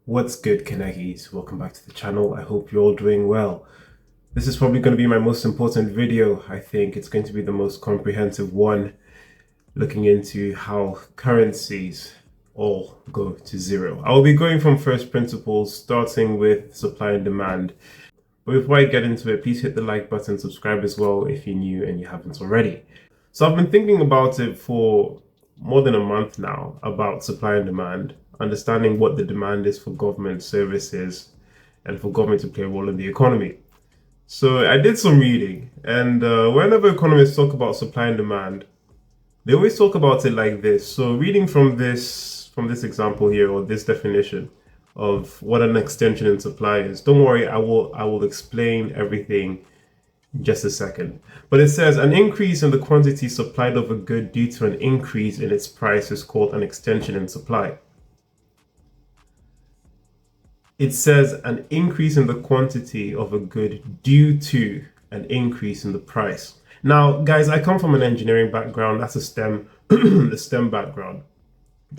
What's good, Kanekis? Welcome back to the channel. I hope you're all doing well. This is probably going to be my most important video. I think it's going to be the most comprehensive one, looking into how currencies all go to zero. I will be going from first principles, starting with supply and demand. But before I get into it, please hit the like button, subscribe as well if you're new and you haven't already. So I've been thinking about it for more than a month now, about supply and demand, understanding what the demand is for government services and for government to play a role in the economy. So I did some reading, and whenever economists talk about supply and demand, they always talk about it like this. So reading from this example here, or this definition of what an extension in supply is. Don't worry, I will explain everything in just a second. But it says an increase in the quantity supplied of a good due to an increase in its price is called an extension in supply. It says an increase in the quantity of a good due to an increase in the price. Now, guys, I come from an engineering background. That's a STEM, a STEM background.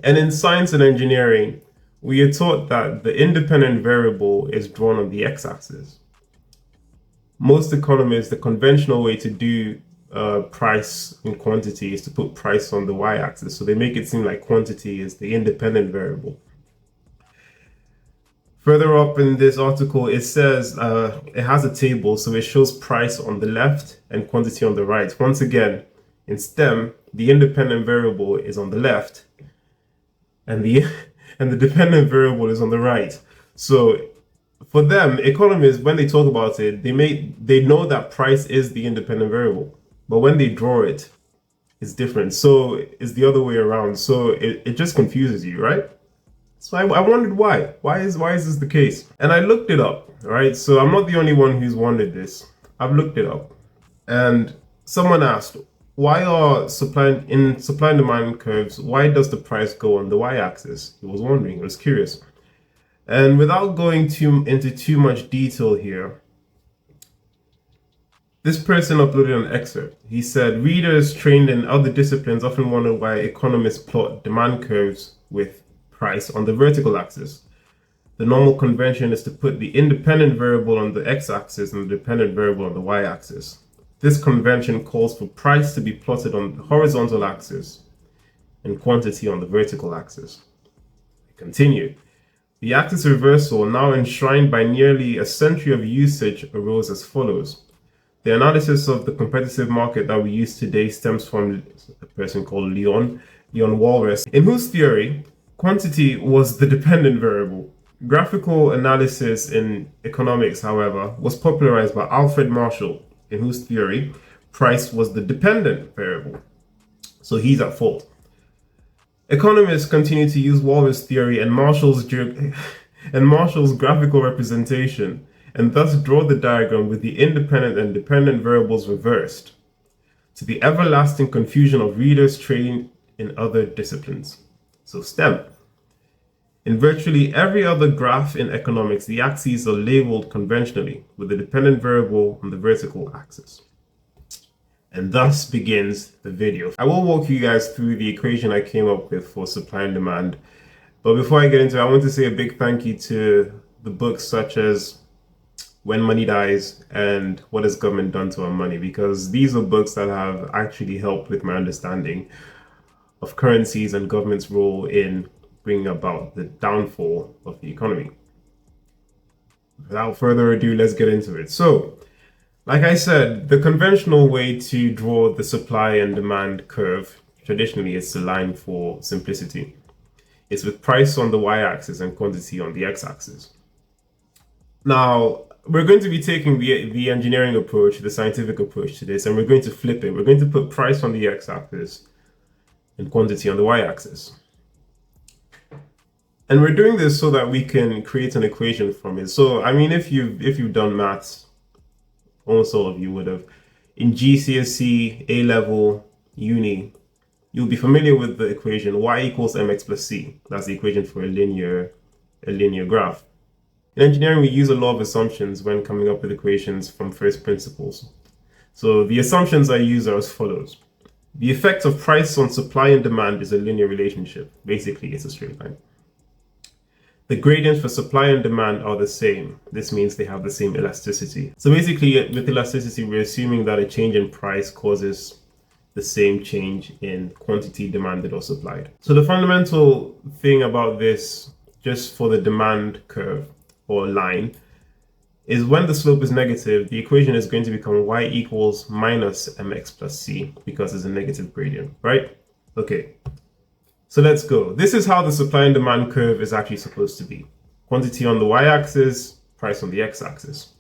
And in science and engineering, we are taught that the independent variable is drawn on the x-axis. Most economists, the conventional way to do price and quantity is to put price on the y-axis. So they make it seem like quantity is the independent variable. Further up in this article, it says it has a table, so it shows price on the left and quantity on the right. Once again, in STEM, the independent variable is on the left, and the dependent variable is on the right. So for them, economists, when they talk about it, they know that price is the independent variable, but when they draw it, it's different. So it's the other way around. So it just confuses you, right? So I wondered why. Why is this the case? And I looked it up, right? So I'm not the only one who's wondered this. I've looked it up. And someone asked, why are supply and demand curves, why does the price go on the y-axis? He was wondering, he was curious. And without going into too much detail here, this person uploaded an excerpt. He said, readers trained in other disciplines often wonder why economists plot demand curves with price on the vertical axis. The normal convention is to put the independent variable on the x-axis and the dependent variable on the y-axis. This convention calls for price to be plotted on the horizontal axis and quantity on the vertical axis. I continue. The axis reversal, now enshrined by nearly a century of usage, arose as follows. The analysis of the competitive market that we use today stems from a person called Leon Walras, in whose theory, quantity was the dependent variable. Graphical analysis in economics, however, was popularized by Alfred Marshall, in whose theory, price was the dependent variable. So he's at fault. Economists continue to use Walras' theory and Marshall's graphical representation, and thus draw the diagram with the independent and dependent variables reversed, to the everlasting confusion of readers trained in other disciplines. So STEM. In virtually every other graph in economics, the axes are labeled conventionally with the dependent variable on the vertical axis. And thus begins the video. I will walk you guys through the equation I came up with for supply and demand. But before I get into it, I want to say a big thank you to the books such as When Money Dies and What Has Government Done to Our Money? Because these are books that have actually helped with my understanding of currencies and government's role in bringing about the downfall of the economy. Without further ado, let's get into it. So, like I said, the conventional way to draw the supply and demand curve, traditionally it's a line for simplicity. It's with price on the y-axis and quantity on the x-axis. Now, we're going to be taking the engineering approach, the scientific approach to this, and we're going to flip it. We're going to put price on the x-axis and quantity on the y-axis. And we're doing this so that we can create an equation from it. So, I mean, if you've done maths, almost all of you would have, in GCSE, A-level, uni, you'll be familiar with the equation y equals mx plus c. That's the equation for a linear graph. In engineering, we use a lot of assumptions when coming up with equations from first principles. So the assumptions I use are as follows. The effect of price on supply and demand is a linear relationship. Basically, it's a straight line. The gradients for supply and demand are the same. This means they have the same elasticity. So basically with elasticity, we're assuming that a change in price causes the same change in quantity demanded or supplied. So the fundamental thing about this, just for the demand curve or line, is when the slope is negative, the equation is going to become y equals minus mx plus c because it's a negative gradient, right? Okay, so let's go. This is how the supply and demand curve is actually supposed to be. Quantity on the y-axis, price on the x-axis.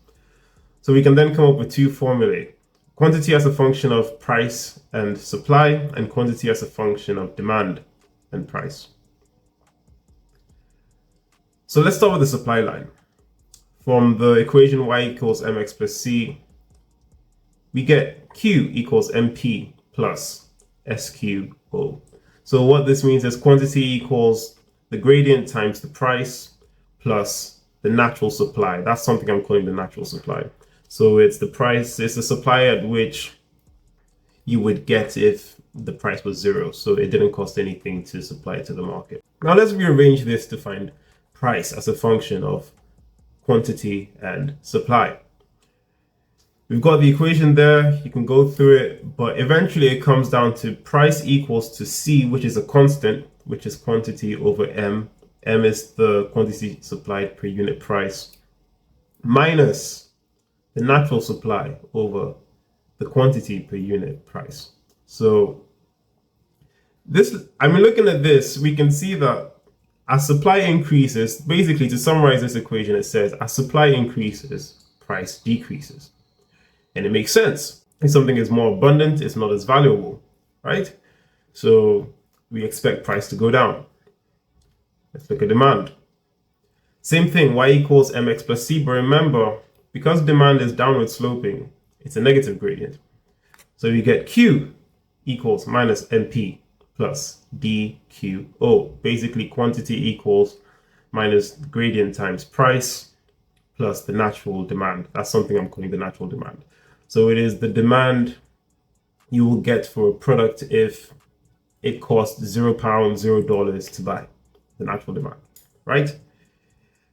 So we can then come up with two formulae. Quantity as a function of price and supply, and quantity as a function of demand and price. So let's start with the supply line. From the equation y equals mx plus c, we get q equals mp plus sqo. So what this means is quantity equals the gradient times the price plus the natural supply. That's something I'm calling the natural supply. So it's the price, it's the supply at which you would get if the price was zero. So it didn't cost anything to supply it to the market. Now let's rearrange this to find price as a function of quantity and supply. We've got the equation there, you can go through it, but eventually it comes down to price equals to C, which is a constant, which is quantity over M. M is the quantity supplied per unit price, minus the natural supply over the quantity per unit price. So looking at this, we can see that as supply increases, basically to summarize this equation, it says as supply increases, price decreases. And it makes sense. If something is more abundant, it's not as valuable, right? So we expect price to go down. Let's look at demand. Same thing, y equals mx plus c, but remember, because demand is downward sloping, it's a negative gradient. So we get q equals minus mp plus dqo. Basically, quantity equals minus gradient times price plus the natural demand. That's something I'm calling the natural demand. So it is the demand you will get for a product if it costs £0, $0 to buy, the natural demand, right?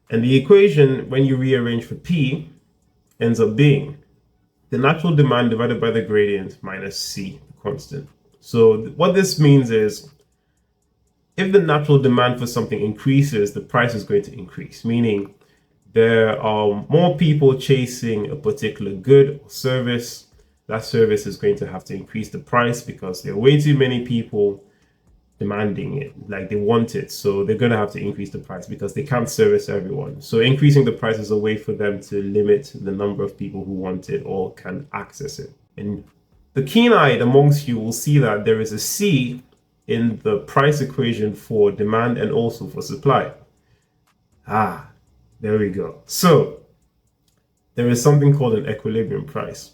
And the equation, when you rearrange for P, ends up being the natural demand divided by the gradient minus C, the constant. So what this means is if the natural demand for something increases, the price is going to increase, meaning there are more people chasing a particular good or service. That service is going to have to increase the price because there are way too many people demanding it, like they want it. So they're going to have to increase the price because they can't service everyone. So increasing the price is a way for them to limit the number of people who want it or can access it. And the keen-eyed amongst you will see that there is a C in the price equation for demand and also for supply. There we go. So there is something called an equilibrium price.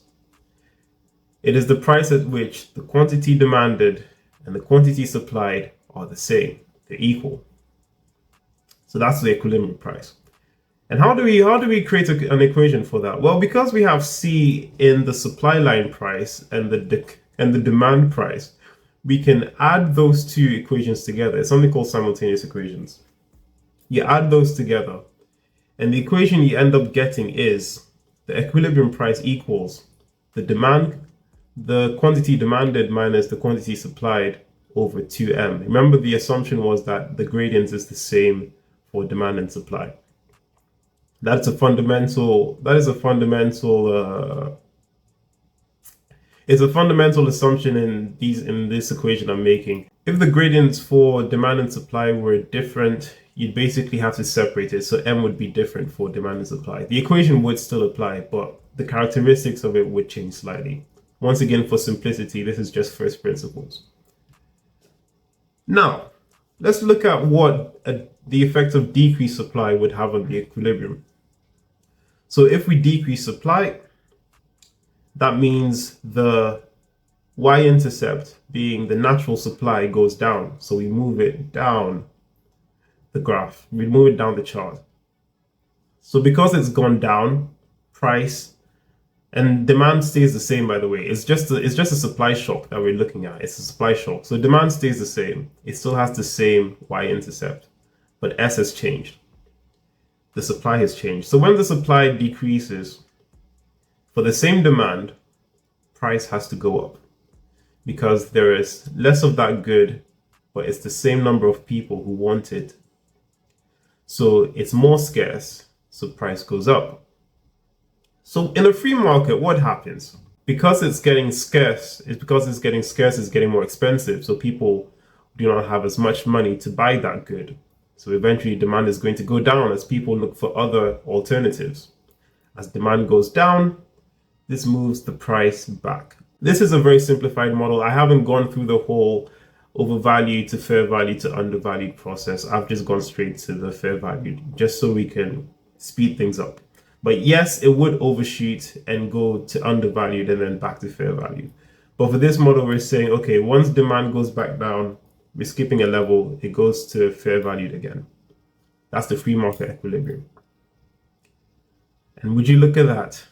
It is the price at which the quantity demanded and the quantity supplied are the same, they're equal. So that's the equilibrium price. And how do we create an equation for that? Well, because we have C in the supply line price and the demand price, we can add those two equations together. It's something called simultaneous equations. You add those together, and the equation you end up getting is the equilibrium price equals the quantity demanded minus the quantity supplied over 2m. Remember, the assumption was that the gradient is the same for demand and supply. It's a fundamental assumption in this equation I'm making. If the gradients for demand and supply were different, you'd basically have to separate it. So M would be different for demand and supply. The equation would still apply, but the characteristics of it would change slightly. Once again, for simplicity, this is just first principles. Now, let's look at what the effect of decreased supply would have on the equilibrium. So if we decrease supply, that means the y-intercept, being the natural supply, goes down. So we move it down the graph, we move it down the chart. So because it's gone down, price and demand stays the same, by the way. It's just a supply shock that we're looking at. It's a supply shock. So demand stays the same. It still has the same y-intercept, but S has changed. the supply has changed. So when the supply decreases, for the same demand, price has to go up because there is less of that good, but it's the same number of people who want it. So it's more scarce, so price goes up. So in a free market, what happens? Because it's getting scarce, it's getting more expensive. So people do not have as much money to buy that good. So eventually demand is going to go down as people look for other alternatives. As demand goes down, this moves the price back. This is a very simplified model. I haven't gone through the whole overvalued to fair value to undervalued process. I've just gone straight to the fair value just so we can speed things up. But yes, it would overshoot and go to undervalued and then back to fair value. But for this model, we're saying, okay, once demand goes back down, we're skipping a level, it goes to fair valued again. That's the free market equilibrium. And would you look at that?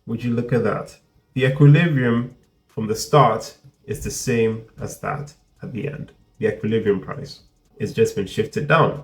Would you look at that? The equilibrium from the start is the same as that at the end. The equilibrium price. It's just been shifted down.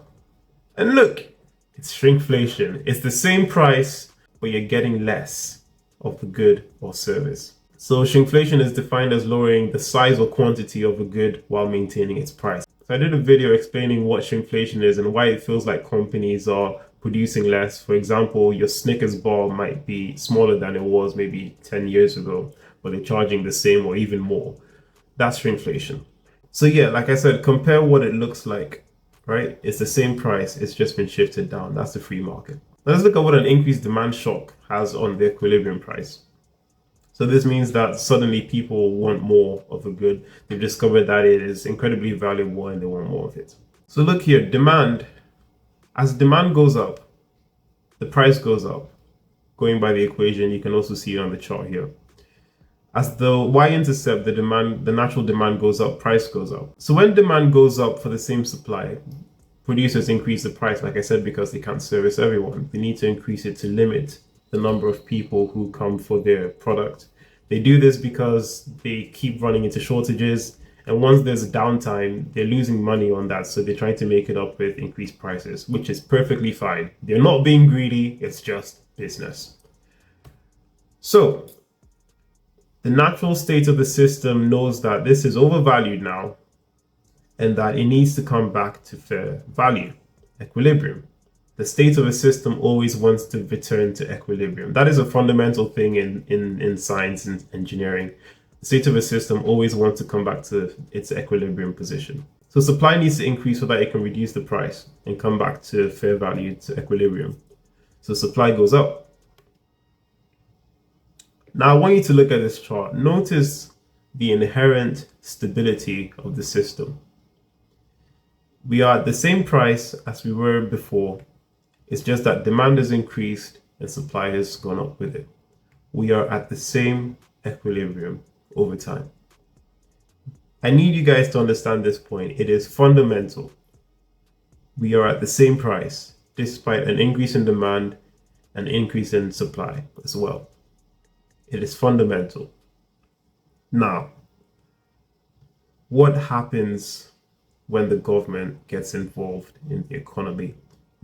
And look, it's shrinkflation. It's the same price, but you're getting less of the good or service. So shrinkflation is defined as lowering the size or quantity of a good while maintaining its price. So I did a video explaining what shrinkflation is and why it feels like companies are producing less. For example, your Snickers bar might be smaller than it was maybe 10 years ago, but they're charging the same or even more. That's shrinkflation. So yeah, like I said, compare what it looks like, right? It's the same price, it's just been shifted down. That's the free market. Now let's look at what an increased demand shock has on the equilibrium price. So this means that suddenly people want more of a good. They've discovered that it is incredibly valuable and they want more of it. So look here, demand. As demand goes up, the price goes up. Going by the equation, you can also see it on the chart here. As the y-intercept, the natural demand goes up, price goes up. So when demand goes up for the same supply, producers increase the price, like I said, because they can't service everyone. They need to increase it to limit the number of people who come for their product. They do this because they keep running into shortages, and once there's a downtime, they're losing money on that, so they're trying to make it up with increased prices, which is perfectly fine. They're not being greedy, it's just business. So the natural state of the system knows that this is overvalued now and that it needs to come back to fair value, equilibrium. The state of a system always wants to return to equilibrium. That is a fundamental thing in science and engineering. The state of a system always wants to come back to its equilibrium position. So supply needs to increase so that it can reduce the price and come back to fair value, to equilibrium. So supply goes up. Now I want you to look at this chart. Notice the inherent stability of the system. We are at the same price as we were before. It's just that demand has increased and supply has gone up with it. We are at the same equilibrium over time. I need you guys to understand this point. It is fundamental. We are at the same price despite an increase in demand and increase in supply as well. It is fundamental. Now, what happens when the government gets involved in the economy?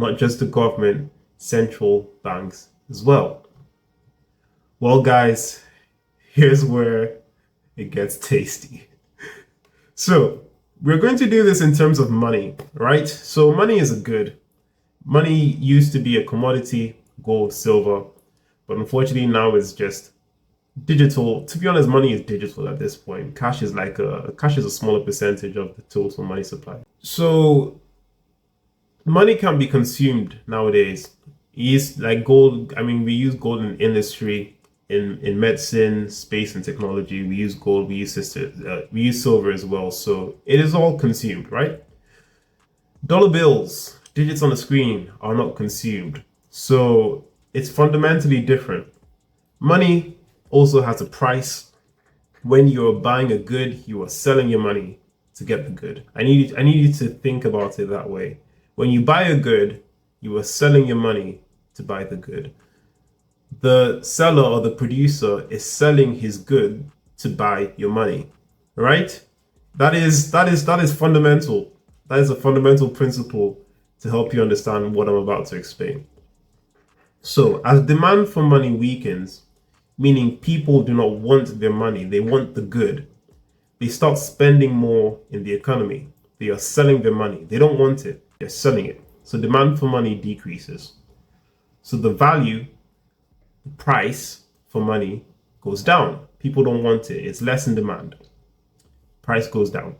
Not just the government, central banks as well. Well, guys, here's where it gets tasty. So we're going to do this in terms of money, right? So money is a good. Money used to be a commodity, gold, silver, but unfortunately now it's just digital. To be honest, money is digital at this point. Cash is a smaller percentage of the total money supply. So money can be consumed nowadays. It's like gold. I mean, we use gold in industry, in medicine, space, and technology. We use gold. We use silver as well. So it is all consumed, right? Dollar bills, digits on the screen, are not consumed. So it's fundamentally different. Money also has a price. When you're buying a good, you are selling your money to get the good. I need you to think about it that way. When you buy a good, you are selling your money to buy the good. The seller or the producer is selling his good to buy your money, right? That is fundamental. That is a fundamental principle to help you understand what I'm about to explain. So as demand for money weakens, meaning people do not want their money, they want the good, they start spending more in the economy. They are selling their money. They don't want it, they're selling it. So demand for money decreases. So the value, the price for money goes down. People don't want it, it's less in demand. Price goes down.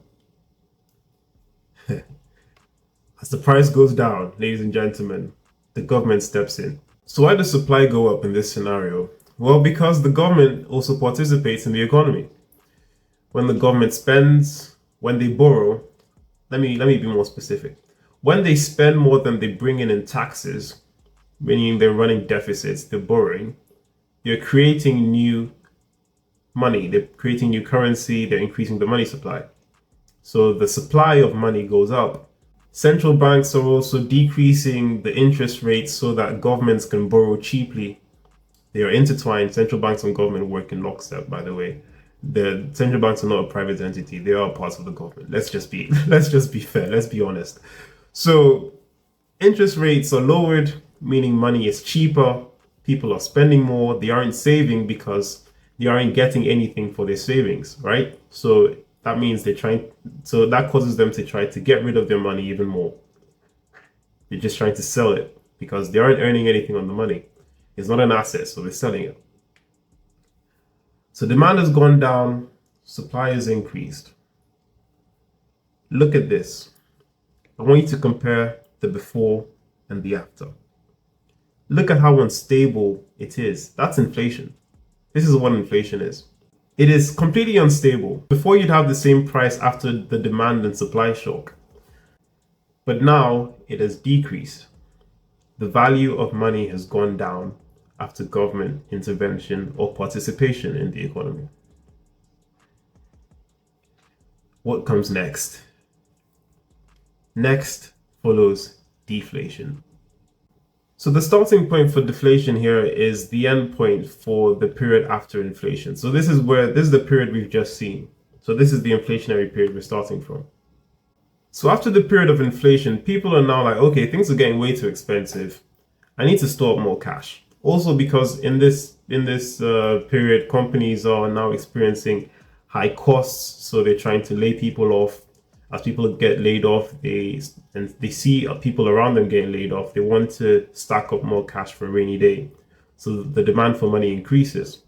As the price goes down, ladies and gentlemen, the government steps in. So why does supply go up in this scenario? Well, because the government also participates in the economy. When the government spends, when they borrow, let me be more specific. When they spend more than they bring in taxes, meaning they're running deficits, they're borrowing, they're creating new money, they're creating new currency, they're increasing the money supply. So the supply of money goes up. Central banks are also decreasing the interest rates so that governments can borrow cheaply. They are intertwined. Central banks and government work in lockstep, by the way. The central banks are not a private entity. They are parts of the government. Let's just be fair. Let's be honest. So interest rates are lowered, meaning money is cheaper. People are spending more. They aren't saving because they aren't getting anything for their savings, right? So that means so that causes them to try to get rid of their money even more. They're just trying to sell it because they aren't earning anything on the money. It's not an asset, so they're selling it. So demand has gone down, supply has increased. Look at this. I want you to compare the before and the after. Look at how unstable it is. That's inflation. This is what inflation is. It is completely unstable. Before, you'd have the same price after the demand and supply shock. But now it has decreased. The value of money has gone down after government intervention or participation in the economy. What comes next? Next follows deflation. So the starting point for deflation here is the end point for the period after inflation. So this is the period we've just seen. So this is the inflationary period we're starting from. So after the period of inflation, people are now like, okay, things are getting way too expensive. I need to store up more cash. Also because in this period, companies are now experiencing high costs, so they're trying to lay people off. As people get laid off, they see people around them getting laid off. They want to stack up more cash for a rainy day. So the demand for money increases.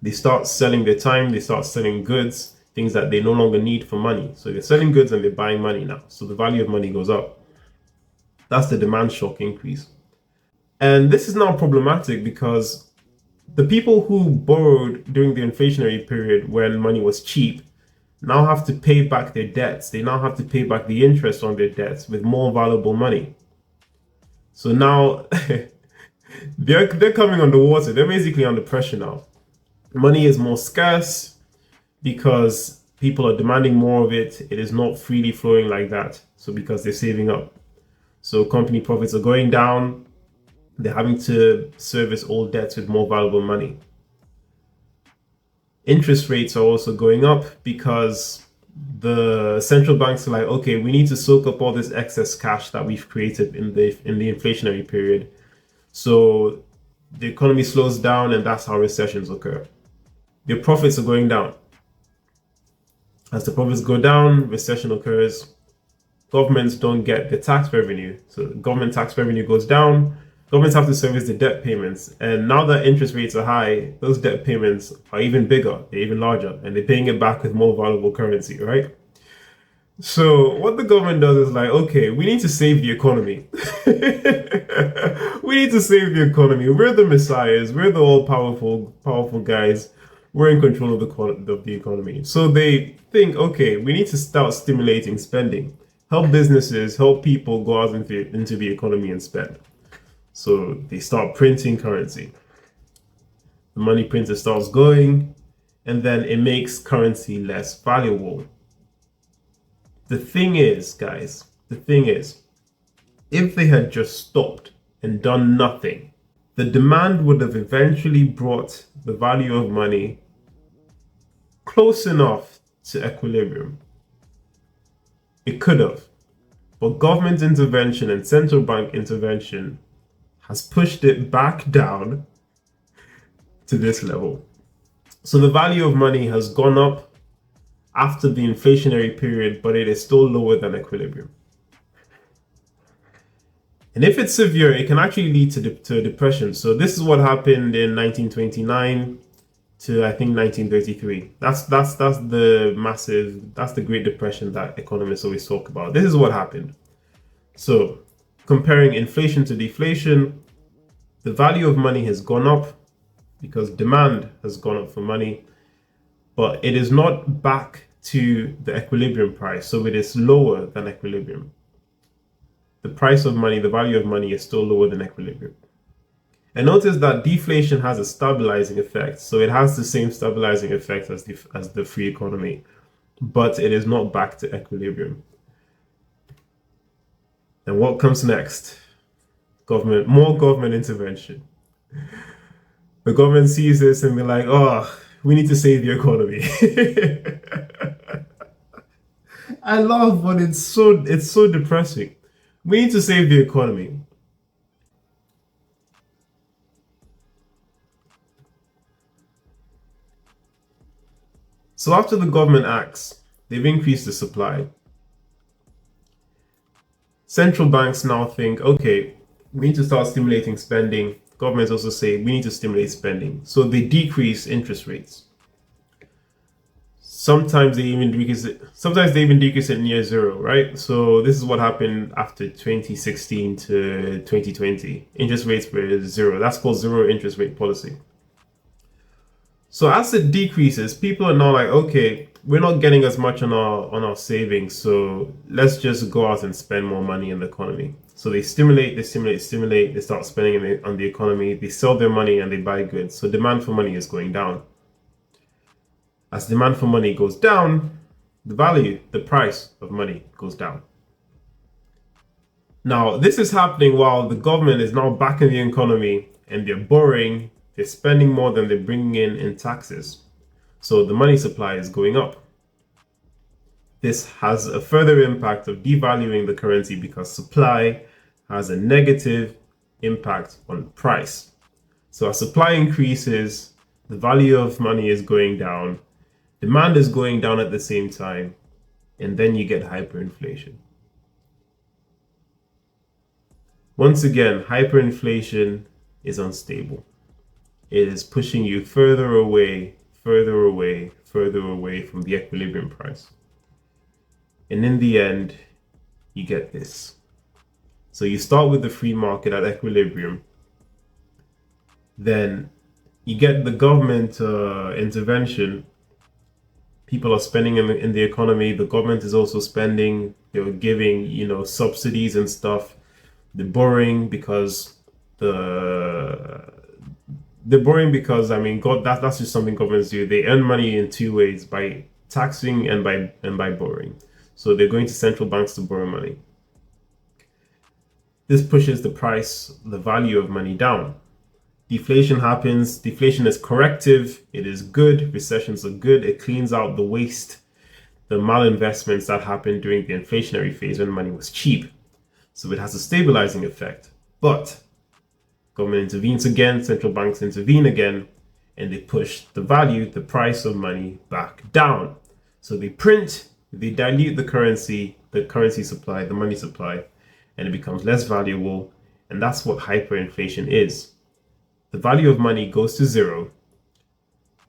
They start selling their time, they start selling goods, things that they no longer need for money. So they're selling goods and they're buying money now. So the value of money goes up. That's the demand shock increase. And this is now problematic because the people who borrowed during the inflationary period when money was cheap now have to pay back their debts. They now have to pay back the interest on their debts with more valuable money. So now they're coming underwater. They're basically under pressure now. Money is more scarce because people are demanding more of it. It is not freely flowing like that. So because they're saving up. So company profits are going down. They're having to service old debts with more valuable money. Interest rates are also going up because the central banks are like, okay, we need to soak up all this excess cash that we've created in the inflationary period. So the economy slows down, and that's how recessions occur. Their profits are going down. As the profits go down, recession occurs. Governments don't get the tax revenue. So government tax revenue goes down. Governments have to service the debt payments. And now that interest rates are high, those debt payments are even bigger, they're even larger, and they're paying it back with more valuable currency, right? So what the government does is like, okay, we need to save the economy. We need to save the economy. We're the messiahs. We're the powerful guys. We're in control of the economy. So they think, okay, we need to start stimulating spending. Help businesses, help people go out into the economy and spend. So they start printing currency. The money printer starts going, and then it makes currency less valuable. The thing is, guys, if they had just stopped and done nothing, the demand would have eventually brought the value of money close enough to equilibrium. It could have. But government intervention and central bank intervention has pushed it back down to this level. So the value of money has gone up after the inflationary period, but it is still lower than equilibrium. And if it's severe, it can actually lead to a depression. So this is what happened in 1929 to I think 1933. That's the Great Depression that economists always talk about. This is what happened. So comparing inflation to deflation, the value of money has gone up because demand has gone up for money, but it is not back to the equilibrium price. So it is lower than equilibrium. The price of money, the value of money is still lower than equilibrium. And notice that deflation has a stabilizing effect. So it has the same stabilizing effect as the free economy, but it is not back to equilibrium. And what comes next? More government intervention. The government sees this and they're like, oh, we need to save the economy. I laugh, but it's so depressing. We need to save the economy. So after the government acts, they've increased the supply. Central banks now think, okay, we need to start stimulating spending. Governments also say we need to stimulate spending. So they decrease interest rates. Sometimes they even decrease it near zero, right? So this is what happened after 2016 to 2020. Interest rates were zero. That's called zero interest rate policy. So as it decreases, people are now like, okay, we're not getting as much on our savings, so let's just go out and spend more money in the economy. So they stimulate, they start spending on the economy, they sell their money and they buy goods. So demand for money is going down. As demand for money goes down, the price of money goes down. Now, this is happening while the government is now back in the economy and they're borrowing, they're spending more than they're bringing in taxes. So the money supply is going up. This has a further impact of devaluing the currency because supply has a negative impact on price. So as supply increases, the value of money is going down, demand is going down at the same time, and then you get hyperinflation. Once again, hyperinflation is unstable. It is pushing you further away from the equilibrium price. And in the end, you get this. So you start with the free market at equilibrium. Then you get the government intervention. People are spending in the economy. The government is also spending. They're giving, subsidies and stuff. They're borrowing because that's just something governments do. They earn money in two ways: by taxing and by borrowing. So they're going to central banks to borrow money. This pushes the value of money down. Deflation happens. Deflation is corrective. It is good. Recessions are good. It cleans out the waste, the malinvestments that happened during the inflationary phase when money was cheap. So it has a stabilizing effect. But government intervenes again, central banks intervene again, and they push the price of money back down. So they dilute the currency supply, the money supply, and it becomes less valuable. And that's what hyperinflation is. The value of money goes to zero,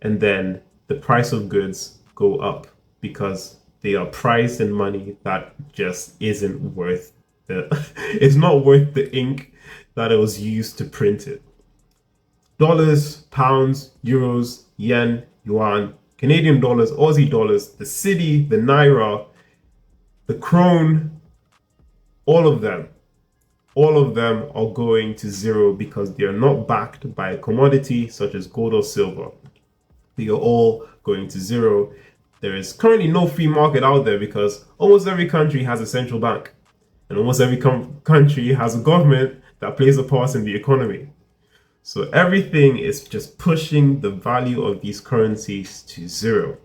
and then the price of goods go up because they are priced in money that just isn't worth it's not worth the ink that it was used to print it. Dollars, pounds, euros, yen, yuan, Canadian dollars, Aussie dollars, the cedi, the naira, the krone, all of them are going to zero because they are not backed by a commodity such as gold or silver. They are all going to zero. There is currently no free market out there because almost every country has a central bank. And almost every country has a government that plays a part in the economy. So everything is just pushing the value of these currencies to zero.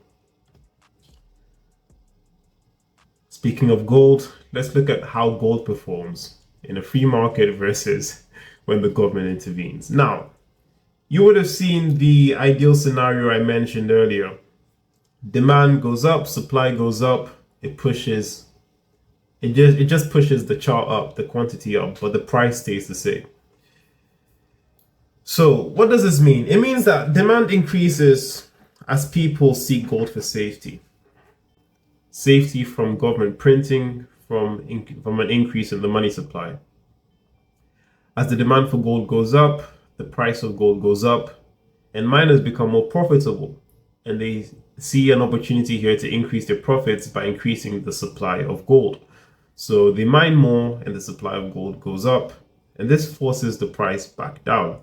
Speaking of gold, let's look at how gold performs in a free market versus when the government intervenes. Now, you would have seen the ideal scenario I mentioned earlier. Demand goes up, supply goes up, it just pushes the chart up, the quantity up, but the price stays the same. So what does this mean? It means that demand increases as people seek gold for safety. Safety from government printing, from an increase in the money supply. As the demand for gold goes up, the price of gold goes up, and miners become more profitable, and they see an opportunity here to increase their profits by increasing the supply of gold. So they mine more and the supply of gold goes up, and this forces the price back down.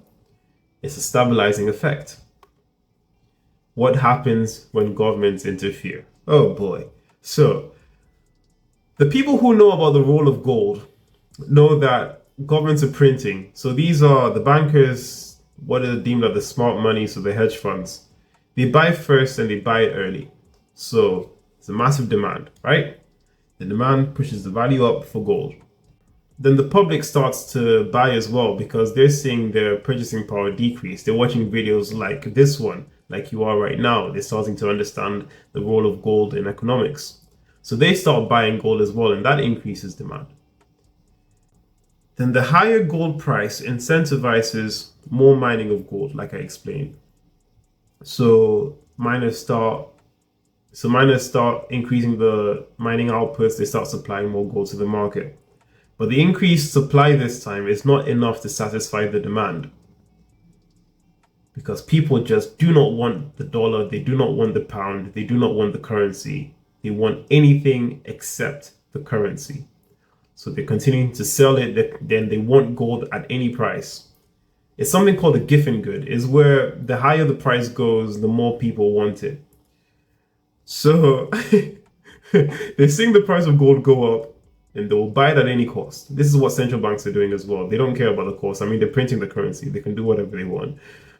It's a stabilizing effect. What happens when governments interfere? Oh boy. So the people who know about the role of gold know that governments are printing. So these are the bankers, what are deemed as the smart money, so the hedge funds. They buy first and they buy it early. So it's a massive demand, right? The demand pushes the value up for gold. Then the public starts to buy as well because they're seeing their purchasing power decrease. They're watching videos like this one, like you are right now. They're starting to understand the role of gold in economics. So they start buying gold as well, and that increases demand. Then the higher gold price incentivizes more mining of gold, like I explained. So miners start increasing the mining outputs. They start supplying more gold to the market. But the increased supply this time is not enough to satisfy the demand, because people just do not want the dollar, they do not want the pound, they do not want the currency. They want anything except the currency. So they're continuing to sell it, then they want gold at any price. It's something called a Giffen good, is where the higher the price goes, the more people want it. So they're seeing the price of gold go up, and they will buy it at any cost. This is what central banks are doing as well. They don't care about the cost. I mean, they're printing the currency. They can do whatever they want.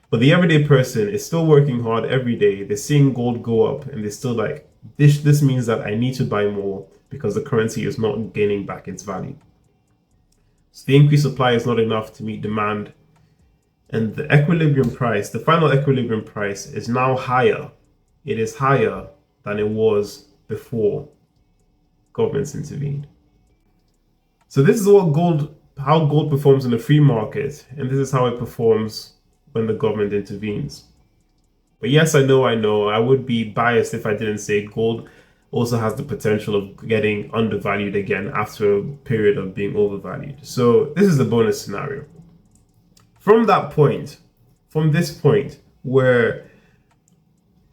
But the everyday person is still working hard every day. They're seeing gold go up, and they're still like, this means that I need to buy more because the currency is not gaining back its value. So the increased supply is not enough to meet demand. And the equilibrium price, the final equilibrium price, is now higher. It is higher than it was before governments intervened. So this is how gold performs in the free market, and this is how it performs when the government intervenes. But yes, I know, I would be biased if I didn't say gold also has the potential of getting undervalued again after a period of being overvalued. So this is the bonus scenario. From this point where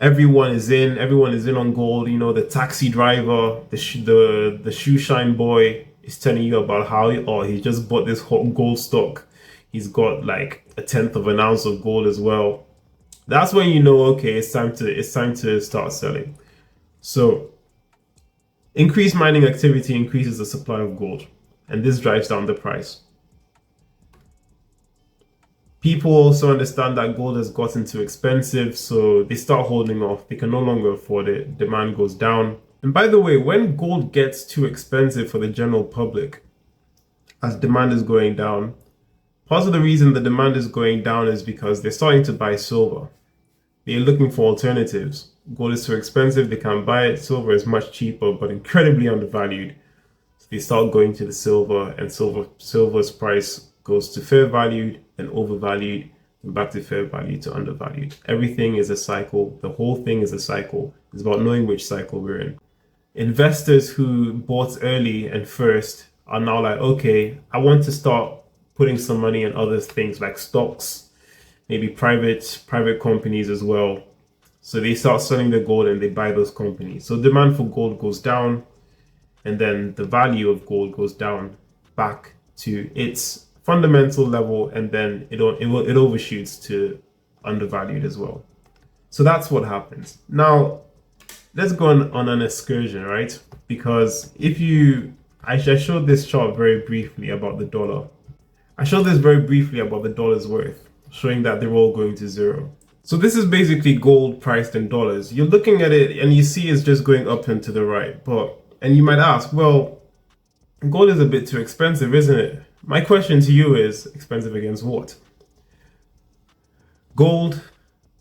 everyone is in on gold, you know, the taxi driver, the shoe shine boy is telling you about how he just bought this hot gold stock. He's got like 1/10 of an ounce of gold as well. That's when you know, okay, it's time to start selling. So increased mining activity increases the supply of gold, and this drives down the price. People also understand that gold has gotten too expensive, so they start holding off. They can no longer afford it. Demand goes down. And by the way, when gold gets too expensive for the general public, as demand is going down, part of the reason the demand is going down is because they're starting to buy silver. They're looking for alternatives. Gold is too expensive, they can't buy it. Silver is much cheaper, but incredibly undervalued. So they start going to the silver, and silver's price goes to fair valued and overvalued, and back to fair value to undervalued. Everything is a cycle. The whole thing is a cycle. It's about knowing which cycle we're in. Investors who bought early and first are now like, okay, I want to start putting some money in other things like stocks, maybe private companies as well. So they start selling their gold and they buy those companies. So demand for gold goes down, and then the value of gold goes down back to its fundamental level, and then it overshoots to undervalued as well. So that's what happens. Now, let's go on an excursion, right? Because I showed this chart very briefly about the dollar. I showed this very briefly about the dollar's worth, showing that they're all going to zero. So this is basically gold priced in dollars. You're looking at it and you see it's just going up and to the right. And you might ask, well, gold is a bit too expensive, isn't it? My question to you is, expensive against what? Gold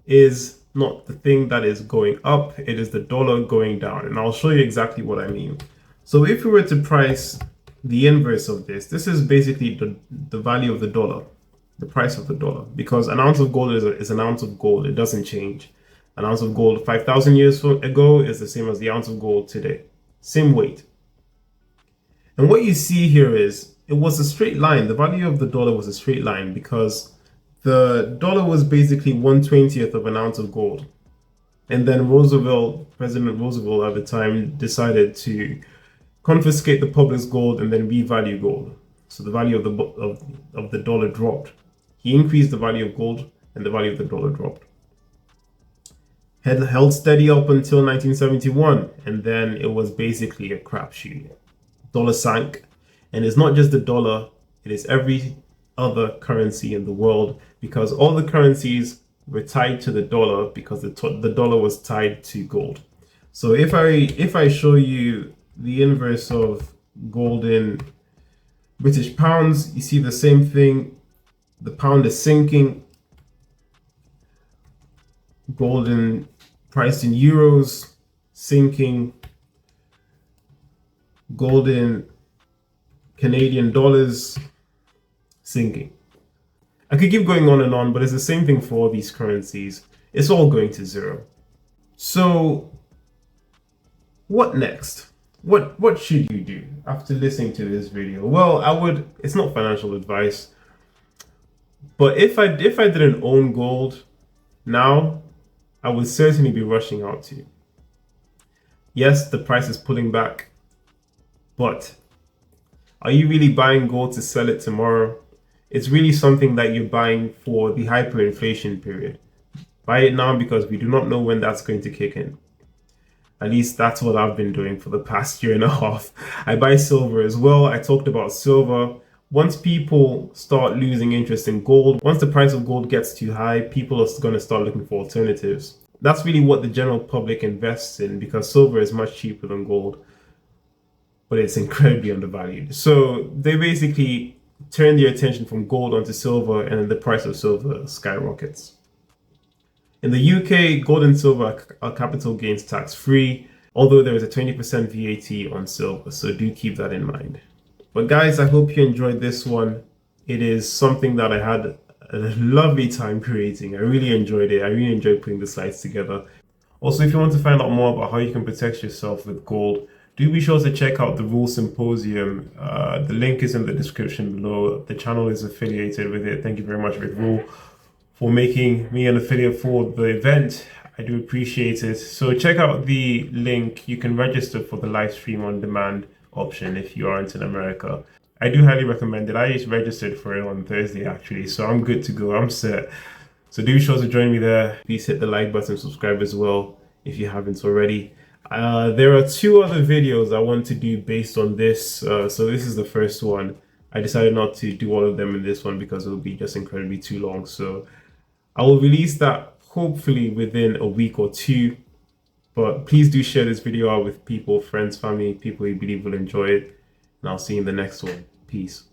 is not the thing that is going up, it is the dollar going down. And I'll show you exactly what I mean. So if we were to price the inverse of this is basically the value of the dollar, the price of the dollar, because an ounce of gold is an ounce of gold. It doesn't change. An ounce of gold 5,000 years ago is the same as the ounce of gold today. Same weight. And what you see here is it was a straight line. The value of the dollar was a straight line because the dollar was basically 1/20th of an ounce of gold. And then President Roosevelt at the time decided to confiscate the public's gold and then revalue gold. So the value of the dollar dropped. He increased the value of gold and the value of the dollar dropped. Held steady up until 1971, and then it was basically a crapshoot. Dollar sank, and it's not just the dollar, it is every other currency in the world, because all the currencies were tied to the dollar because the dollar was tied to gold. So if I show you the inverse of gold in British pounds, you see the same thing. The pound is sinking. Gold priced in euros, sinking. Gold in Canadian dollars, sinking. I could keep going on and on, but it's the same thing for all these currencies. It's all going to zero. So what next? What should you do after listening to this video? Well, it's not financial advice, but if I didn't own gold now, I would certainly be rushing out to. Yes, the price is pulling back, but are you really buying gold to sell it tomorrow? It's really something that you're buying for the hyperinflation period. Buy it now because we do not know when that's going to kick in. At least that's what I've been doing for the past year and a half. I buy silver as well. I talked about silver. Once people start losing interest in gold, once the price of gold gets too high, people are going to start looking for alternatives. That's really what the general public invests in, because silver is much cheaper than gold, but it's incredibly undervalued. So they basically turn their attention from gold onto silver, and then the price of silver skyrockets. In the UK, gold and silver are capital gains tax free, although there is a 20% VAT on silver, so do keep that in mind. But guys, I hope you enjoyed this one. It is something that I had a lovely time creating. I really enjoyed it. I really enjoyed putting the slides together. Also, if you want to find out more about how you can protect yourself with gold, do be sure to check out the Rule Symposium. The link is in the description below. The channel is affiliated with it. Thank you very much, Red Rule, for making me an affiliate for the event. I do appreciate it. So check out the link. You can register for the live stream on demand option if you aren't in America. I do highly recommend it. I just registered for it on Thursday actually, so I'm good to go. I'm set. So do be sure to join me there. Please hit the like button, subscribe as well if you haven't already. There are 2 other videos I want to do based on this. So this is the first one. I decided not to do all of them in this one because it will be just incredibly too long. So I will release that hopefully within a week or 2. But please do share this video out with people, friends, family, people you believe will enjoy it. And I'll see you in the next one. Peace.